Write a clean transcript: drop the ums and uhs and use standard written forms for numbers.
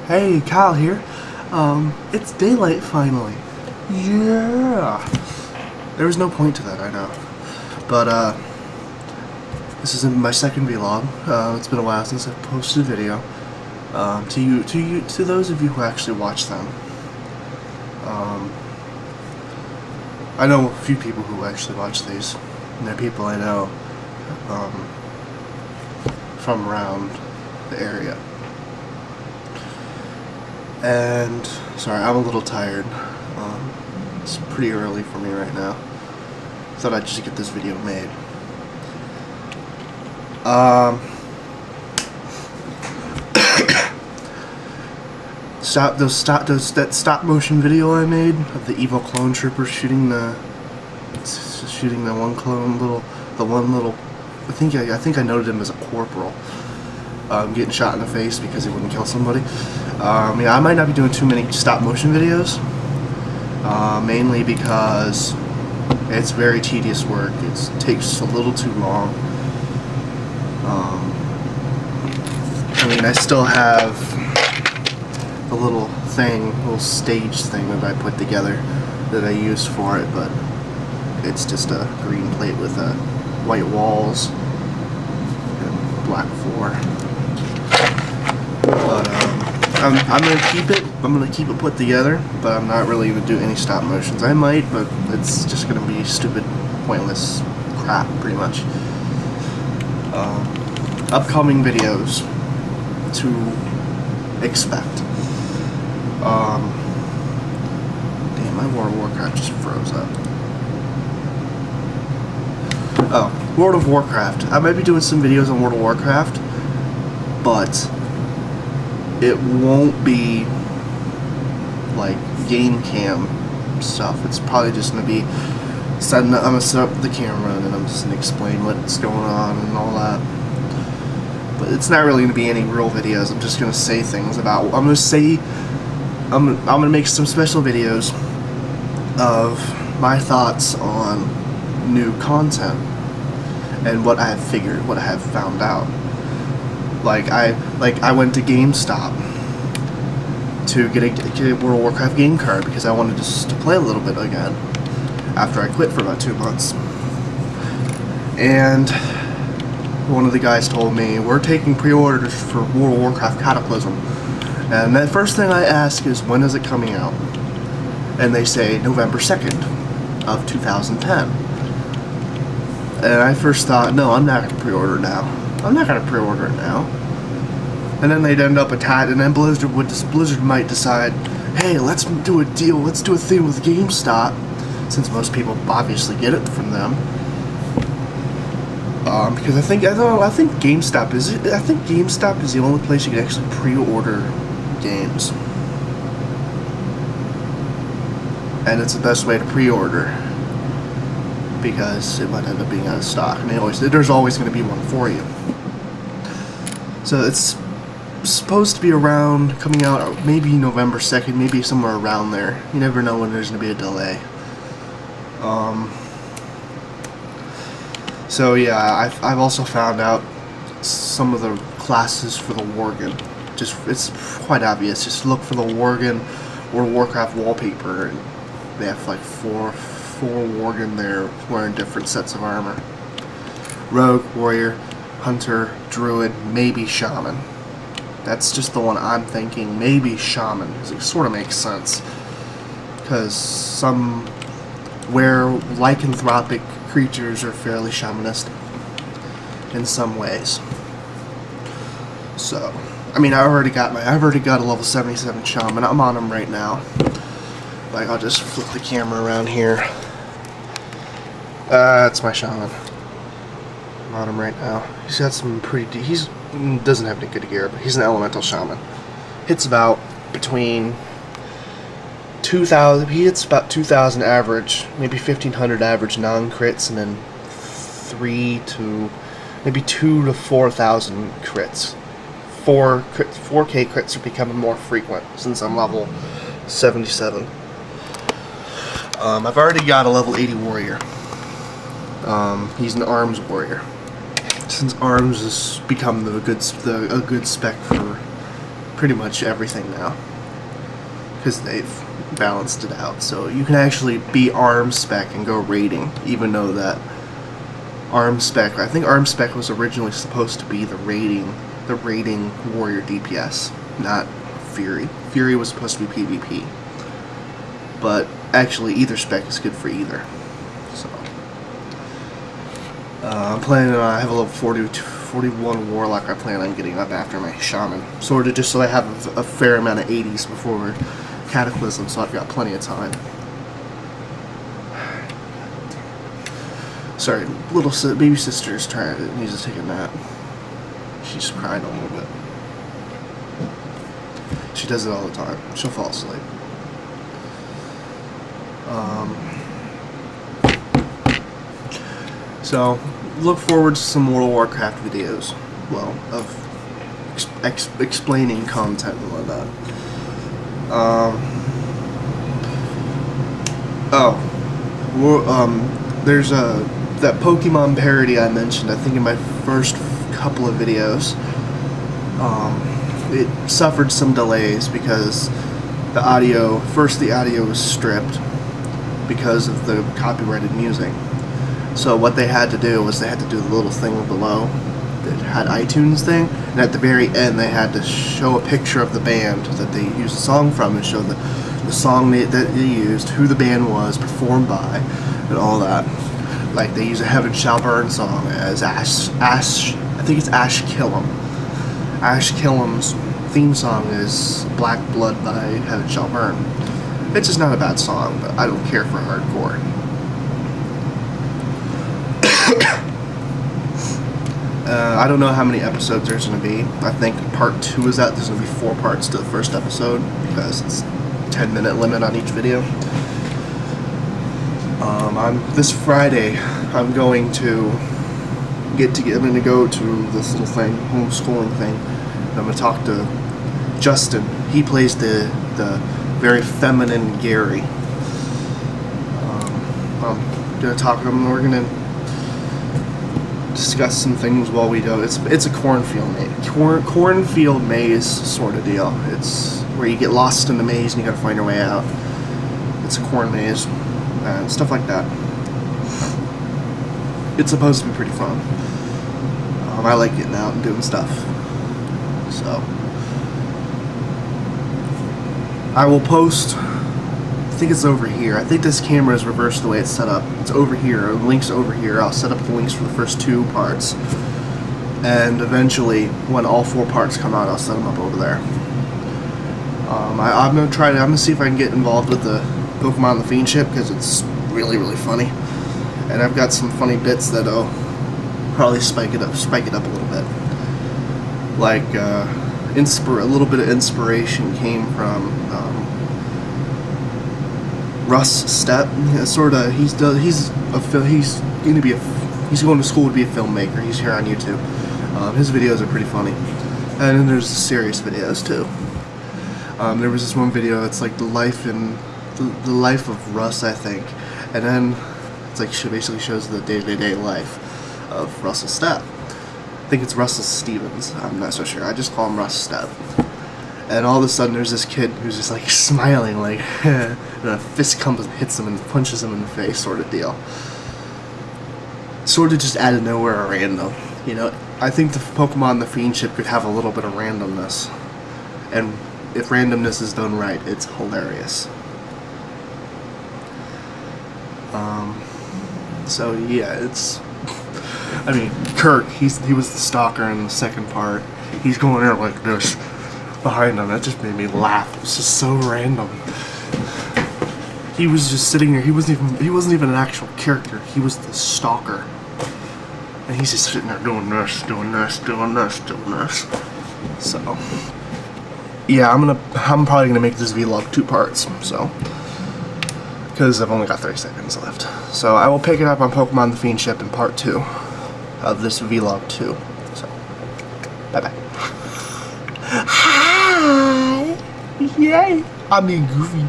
Hey, Kyle here. It's daylight finally. Yeah. There was no point to that, I know. But, this is my second vlog. It's been a while since I've posted a video. To those of you who actually watch them. I know a few people who actually watch these. And they're people I know, from around the area. And sorry, I'm a little tired. It's pretty early for me right now. Thought I'd just get this video made. That stop motion video I made of the evil clone trooper shooting the one little. I think I noted him as a corporal. Getting shot in the face because he wouldn't kill somebody. Yeah, I might not be doing too many stop motion videos, mainly because it's very tedious work. It takes a little too long. I mean, I still have the little stage thing that I put together that I use for it, but it's just a green plate with white walls and black floor. But I'm gonna keep it put together, but I'm not really gonna do any stop motions. I might, but it's just gonna be stupid, pointless crap, pretty much. Upcoming videos to expect. Damn, my World of Warcraft just froze up. Oh, World of Warcraft. I might be doing some videos on World of Warcraft, but it won't be like game cam stuff. It's probably just gonna be I'm gonna set up the camera and then I'm just gonna explain what's going on and all that. But it's not really gonna be any real videos. I'm just gonna say things about. I'm gonna make some special videos of my thoughts on new content and what I have figured, what I have found out. Like I went to GameStop to get a World of Warcraft game card because I wanted to play a little bit again after I quit for about 2 months. And one of the guys told me, we're taking pre-orders for World of Warcraft Cataclysm. And the first thing I ask is, when is it coming out? And they say November 2nd of 2010. And I first thought, no, I'm not going to pre-order now. I'm not going to pre-order it now. And then they'd end up attached, and then Blizzard might decide, hey, let's do a deal, let's do a thing with GameStop, since most people obviously get it from them. Because I think GameStop is the only place you can actually pre-order games, and it's the best way to pre-order because it might end up being out of stock, and there's always going to be one for you. So it's supposed to be coming out maybe November 2nd, maybe somewhere around there. You never know when there's going to be a delay. So yeah, I've also found out some of the classes for the Worgen. It's quite obvious. Just look for the Worgen or Warcraft wallpaper, and they have like four Worgen there wearing different sets of armor. Rogue, Warrior, Hunter, Druid, maybe Shaman. That's just the one I'm thinking. Maybe Shaman, because it sort of makes sense. Because some lycanthropic creatures are fairly shamanistic in some ways. So, I mean, I've already got a level 77 shaman. I'm on him right now. Like, I'll just flip the camera around here. That's my shaman. I'm on him right now. He's got some pretty. He doesn't have any good gear, but he's an elemental shaman. Hits about between 2,000. He hits about 2,000 average, maybe 1,500 average non-crits, and then 2,000 to 4,000 crits. 4K crits are becoming more frequent since I'm level 77. I've already got a level 80 warrior. He's an arms warrior. Since arms has become a good spec for pretty much everything now, because they've balanced it out. So you can actually be arm spec and go raiding, even though that arm spec, I think arm spec was originally supposed to be the raiding warrior DPS, not Fury. Fury was supposed to be PvP, but actually either spec is good for either. So I'm planning on, I have a level 41 Warlock I plan on getting up after my Shaman. Sort of just so I have a fair amount of 80s before Cataclysm, so I've got plenty of time. Sorry, baby sister's needs to take a nap. She's crying a little bit. She does it all the time. She'll fall asleep. So, look forward to some World of Warcraft videos. Well, of explaining content and whatnot. There's that Pokemon parody I mentioned, I think in my first couple of videos. It suffered some delays because the audio was stripped because of the copyrighted music. So what they had to do was they had to do the little thing below that had iTunes thing, and at the very end they had to show a picture of the band that they used the song from and show the song that they used, who the band was, performed by, and all that. Like they use a Heaven Shall Burn song as I think it's Ash Killam. Ash Killam's theme song is Black Blood by Heaven Shall Burn. It's just not a bad song, but I don't care for hardcore. I don't know how many episodes there's going to be. I think part 2 is out. There's going to be 4 parts to the first episode because it's 10-minute limit on each video. This Friday, I'm going to go to this little thing, homeschooling thing. And I'm going to talk to Justin. He plays the very feminine Gary. I'm going to talk to him, and we're going to discuss some things while we go. It's a cornfield maze sort of deal. It's where you get lost in the maze and you gotta find your way out. It's a corn maze and stuff like that. It's supposed to be pretty fun. I like getting out and doing stuff. So I will post. I think it's over here. I think this camera is reversed the way it's set up. It's over here. The link's over here. I'll set up the links for the first 2 parts. And eventually, when all 4 parts come out, I'll set them up over there. I'm gonna see if I can get involved with the Pokemon the Fiendship because it's really, really funny. And I've got some funny bits that'll probably spike it up a little bit. Like a little bit of inspiration came from Russ Stepp. Sort of. He's going to school to be a filmmaker. He's here on YouTube. His videos are pretty funny, and then there's serious videos too. There was this one video. It's like the life of Russ, I think, and then it's like she basically shows the day-to-day life of Russell Stepp. I think it's Russell Stevens. I'm not so sure. I just call him Russ Stepp. And all of a sudden, there's this kid who's just like smiling, like, and a fist comes and hits him and punches him in the face, sort of deal. Sort of just out of nowhere, random. You know, I think the Pokemon the Fiendship could have a little bit of randomness, and if randomness is done right, it's hilarious. So yeah, it's. I mean, Kirk. He was the stalker in the second part. He's going there like this. Behind him, that just made me laugh. It was just so random. He was just sitting there. He wasn't even an actual character. He was the stalker, and he's just sitting there doing this, doing this, doing this, doing this. So, yeah, I'm probably gonna make this vlog 2 parts. So, because I've only got 30 seconds left. So I will pick it up on Pokemon the Fiendship in part 2 of this vlog 2. So, bye bye. Hi! Yay! I'm being goofy.